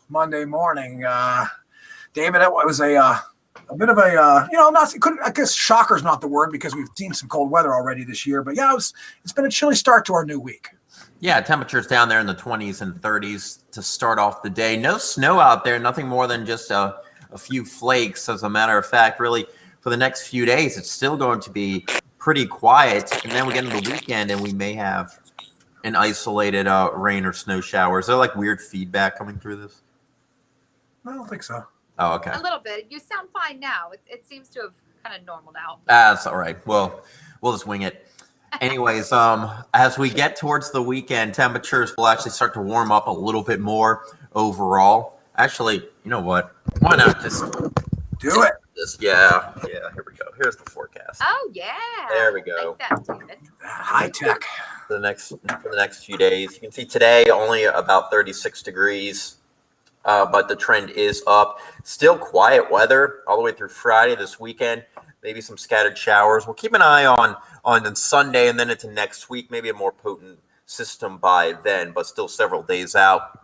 Monday morning. David, it was a bit of a I guess shocker is not the word because we've seen some cold weather already this year. But yeah, it's been a chilly start to our new week. Yeah, temperatures down there in the 20s and 30s to start off the day. No snow out there, nothing more than just a few flakes. As a matter of fact, really, for the next few days, it's still going to be pretty quiet. And then we get into the weekend and we may have an isolated rain or snow shower. Is there like weird feedback coming through this? I don't think so. Oh, okay. A little bit. You sound fine now. It seems to have kind of normaled out. That's all right. Well, we'll just wing it. Anyways, as we get towards the weekend, temperatures will actually start to warm up a little bit more overall. Actually, you know what? Why not just do it? Yeah. Here we go. Here's the forecast. Oh yeah. There we go. Like that, David. High tech. For the next few days, you can see today only about 36 degrees, but the trend is up. Still quiet weather all the way through Friday this weekend. Maybe some scattered showers. We'll keep an eye on Sunday and then into next week. Maybe a more potent system by then, but still several days out.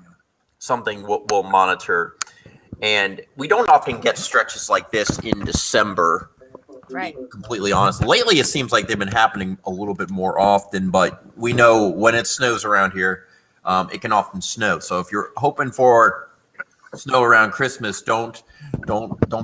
Something we'll monitor. And we don't often get stretches like this in December. Right. Completely honest. Lately, it seems like they've been happening a little bit more often, but we know when it snows around here, it can often snow. So if you're hoping for snow around Christmas, don't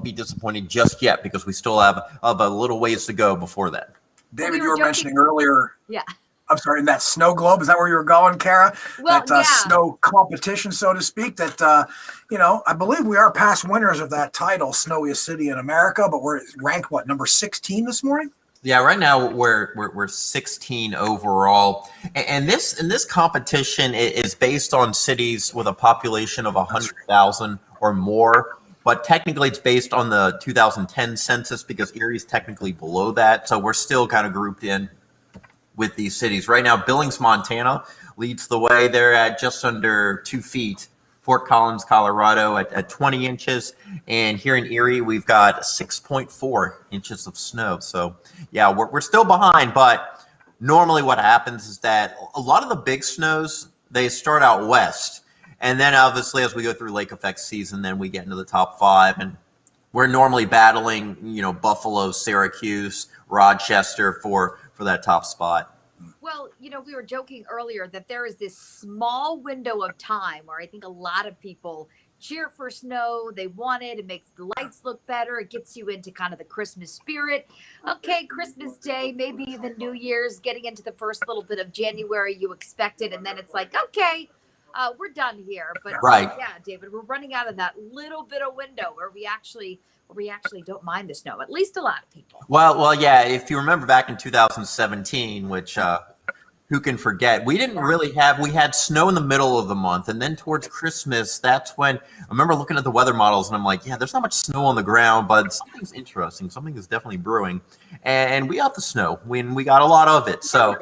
be disappointed just yet because we still have a little ways to go before that. David, you were mentioning earlier. Yeah. I'm sorry, in that snow globe, is that where you were going, Kara? Well, that snow competition, so to speak, that, I believe we are past winners of that title, Snowiest City in America, but we're ranked, number 16 this morning? Yeah, right now we're 16 overall. And this competition is based on cities with a population of 100,000 or more. But technically, it's based on the 2010 census because Erie's technically below that. So we're still kind of grouped in with these cities. Right now, Billings, Montana leads the way. They're at just under 2 feet. Fort Collins, Colorado at 20 inches. And here in Erie, we've got 6.4 inches of snow. So, yeah, we're still behind. But normally what happens is that a lot of the big snows, they start out west. And then obviously as we go through lake effect season, then we get into the top 5. And we're normally battling, Buffalo, Syracuse, Rochester for that top spot. Well, we were joking earlier that there is this small window of time where I think a lot of people cheer for snow. They want it. It makes the lights look better. It gets you into kind of the Christmas spirit. Okay, Christmas Day, maybe even New Year's, getting into the first little bit of January, you expect it. And then it's like, okay, we're done here. But right. Yeah, David, we're running out of that little bit of window where we actually don't mind the snow, at least a lot of people. Well, yeah. If you remember back in 2017, which who can forget, we had snow in the middle of the month, and then towards Christmas, that's when I remember looking at the weather models, and I'm like, yeah, there's not much snow on the ground, but something's interesting. Something is definitely brewing, and we got the snow when we got a lot of it. So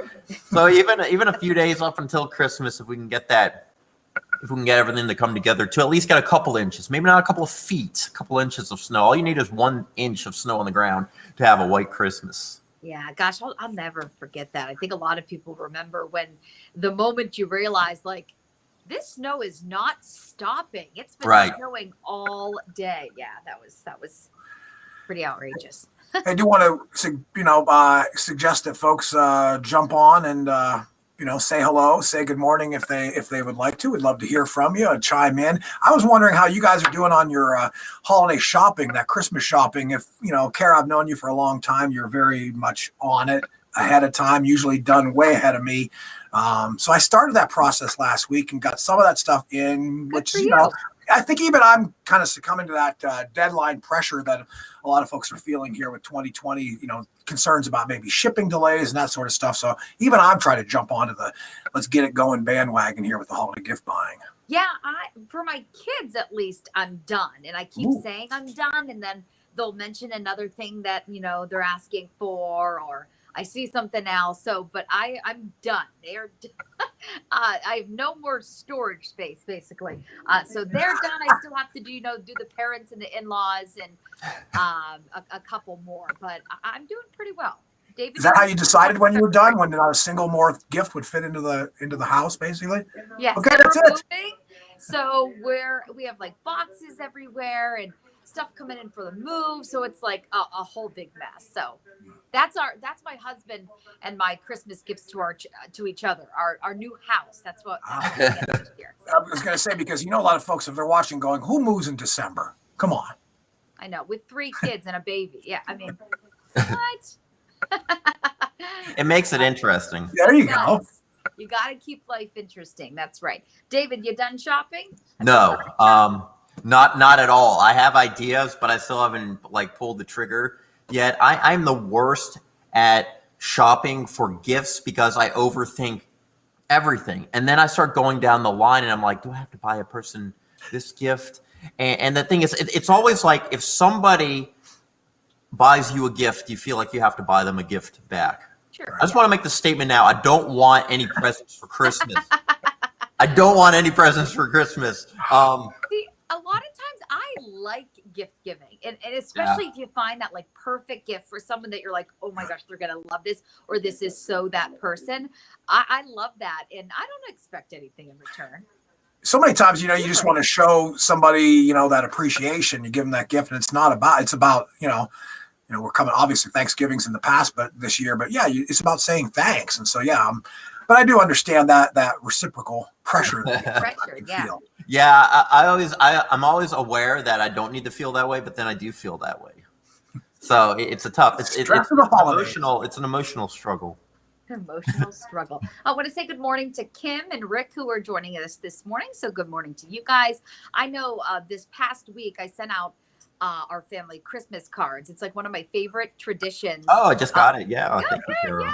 even a few days up until Christmas, if we can get everything to come together to at least get a couple inches, maybe not a couple of feet, a couple inches of snow. All you need is 1 inch of snow on the ground to have a white Christmas. Yeah, gosh, I'll never forget that. I think a lot of people remember when the moment you realize, like, this snow is not stopping. It's been snowing all day. Yeah, that was pretty outrageous. I do want to, suggest that folks jump on and say hello, say good morning if they would like to. We'd love to hear from you and chime in. I was wondering how you guys are doing on your holiday shopping, that Christmas shopping. If, Kara, I've known you for a long time. You're very much on it ahead of time, usually done way ahead of me. So I started that process last week and got some of that stuff in, which, I think even I'm kind of succumbing to that deadline pressure that a lot of folks are feeling here with 2020, concerns about maybe shipping delays and that sort of stuff. So even I'm trying to jump onto the let's get it going bandwagon here with the holiday gift buying. Yeah, for my kids, at least, I'm done. And I keep saying I'm done. And then they'll mention another thing that, they're asking for, or I see something else. So, but I'm done. They're I have no more storage space, basically. So they're done. I still have to do the parents and the in-laws and a couple more, but I'm doing pretty well. David, is that how you decided when you were done? When not a single more gift would fit into the house, basically? Yeah. Okay, that's it. So we have like boxes everywhere and stuff coming in for the move. So it's like a whole big mess. So that's my husband and my Christmas gifts to each other. Our new house. That's what we get this year. I was going to say, because a lot of folks, if they're watching, going, who moves in December? Come on. I know, with 3 kids and a baby. Yeah, I mean, what? It makes it interesting. There you go. You got to keep life interesting. That's right. David, you done shopping? No, not at all. I have ideas, but I still haven't pulled the trigger yet. I'm the worst at shopping for gifts because I overthink everything. And then I start going down the line and I'm like, do I have to buy a person this gift? And the thing is, it's always like if somebody buys you a gift, you feel like you have to buy them a gift back. Sure. I just want to make the statement now. I don't want any presents for Christmas. I don't want any presents for Christmas. See, a lot of times I like gift giving, and especially if you find that like perfect gift for someone that you're like, oh my gosh, they're gonna love this, or this is so that person. I love that, and I don't expect anything in return. So many times, you just want to show somebody, that appreciation. You give them that gift, and it's about, we're coming, obviously Thanksgiving's in the past, but this year, but yeah, it's about saying thanks. And so, yeah, but I do understand that reciprocal pressure. Yeah. Yeah. I'm always aware that I don't need to feel that way, but then I do feel that way. So it's emotional. It's an emotional struggle. Emotional struggle. I want to say good morning to Kim and Rick, who are joining us this morning. So good morning to you guys. I know this past week I sent out our family Christmas cards. It's like one of my favorite traditions. Oh, I just got it. Yeah.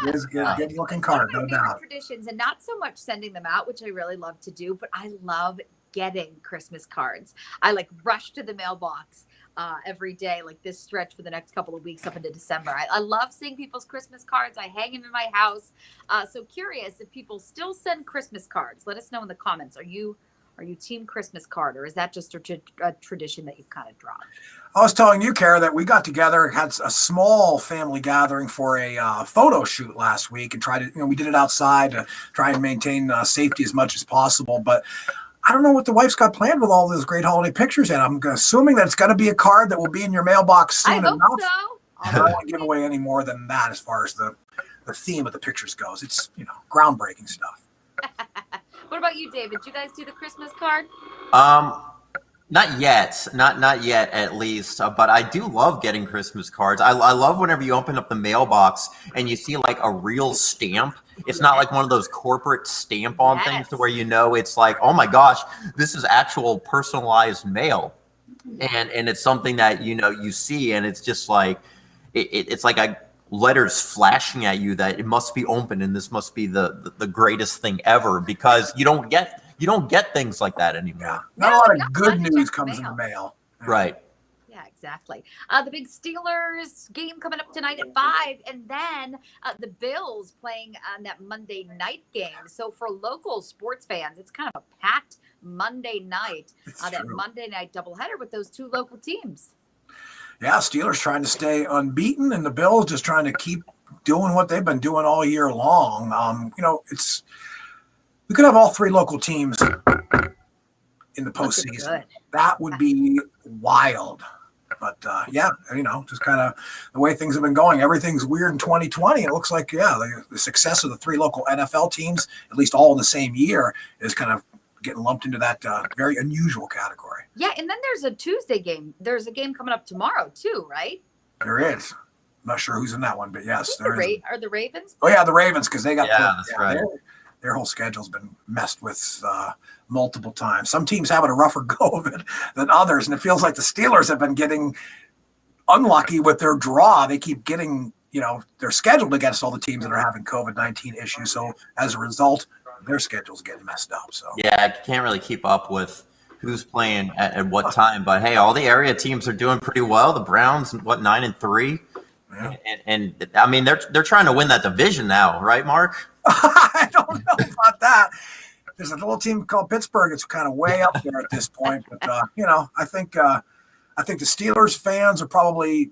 It's good looking card, no doubt. Traditions, and not so much sending them out, which I really love to do, but I love getting Christmas cards. I rush to the mailbox every day, like this stretch for the next couple of weeks up into December. I love seeing people's Christmas cards. I hang them in my house. So curious if people still send Christmas cards. Let us know in the comments. Are you team Christmas card, or is that just a tradition that you've kind of dropped? I was telling you, Kara, that we got together, had a small family gathering for a photo shoot last week, and we did it outside to try and maintain safety as much as possible. But I don't know what the wife's got planned with all those great holiday pictures, and I'm assuming that it's going to be a card that will be in your mailbox soon enough. So. I don't want to give away any more than that as far as the theme of the pictures goes. It's groundbreaking stuff. What about you, David? You guys do the Christmas card? Not yet, not yet at least. But I do love getting Christmas cards. I love whenever you open up the mailbox and you see a real stamp. It's not like one of those corporate stamp-on things to where it's like, oh my gosh, this is actual personalized mail, and it's something that you see, and it's just like it's like letters flashing at you that it must be open, and this must be the greatest thing ever, because you don't get things like that anymore. Yeah. Not a lot of good news comes in the mail. Right. Yeah, exactly. The big Steelers game coming up tonight at 5, and then the Bills playing on that Monday night game. So for local sports fans, it's kind of a packed Monday night, that Monday night doubleheader with those two local teams. Yeah, Steelers trying to stay unbeaten, and the Bills just trying to keep doing what they've been doing all year long. We could have all 3 local teams in the postseason. That would be wild. But just kind of the way things have been going. Everything's weird in 2020. It looks like, the success of the 3 local NFL teams, at least all in the same year, is kind of getting lumped into that very unusual category. Yeah, and then there's a Tuesday game. There's a game coming up tomorrow too, right? There is. I'm not sure who's in that one, but yes, there is. Are the Ravens? Oh yeah, the Ravens, because they got that's right. Their whole schedule's been messed with multiple times. Some teams having a rougher go of it than others, and it feels like the Steelers have been getting unlucky with their draw. They keep getting, they're scheduled against all the teams that are having COVID-19 issues. So as a result, their schedule's getting messed up. So yeah, I can't really keep up with who's playing at what time. But hey, all the area teams are doing pretty well. The Browns, 9-3, and I mean they're trying to win that division now, right, Mark? I don't know about that. There's a little team called Pittsburgh. It's kind of way up there at this point. But I think the Steelers fans are probably,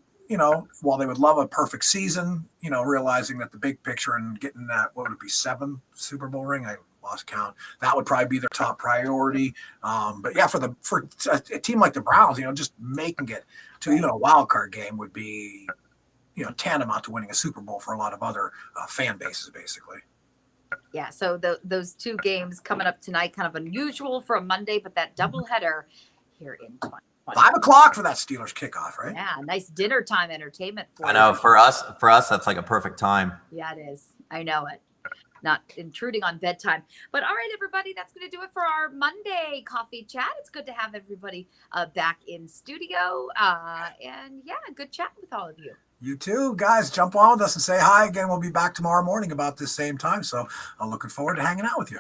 while they would love a perfect season, realizing that the big picture and getting that, what would it be, 7th Super Bowl ring? lost count. That would probably be their top priority. But yeah, for a team like the Browns, just making it to even a wild card game would be, tantamount to winning a Super Bowl for a lot of other fan bases, basically. Yeah, so those two games coming up tonight, kind of unusual for a Monday, but that doubleheader here in 2020. 5 o'clock for that Steelers kickoff, right? Yeah, nice dinner time entertainment for I know you. for us, that's like a perfect time. Yeah, it is. I know it. Not intruding on bedtime. But all right, everybody, that's going to do it for our Monday coffee chat. It's good to have everybody back in studio. And yeah, good chat with all of you. You too, guys. Jump on with us and say hi again. We'll be back tomorrow morning about this same time. So I'm looking forward to hanging out with you.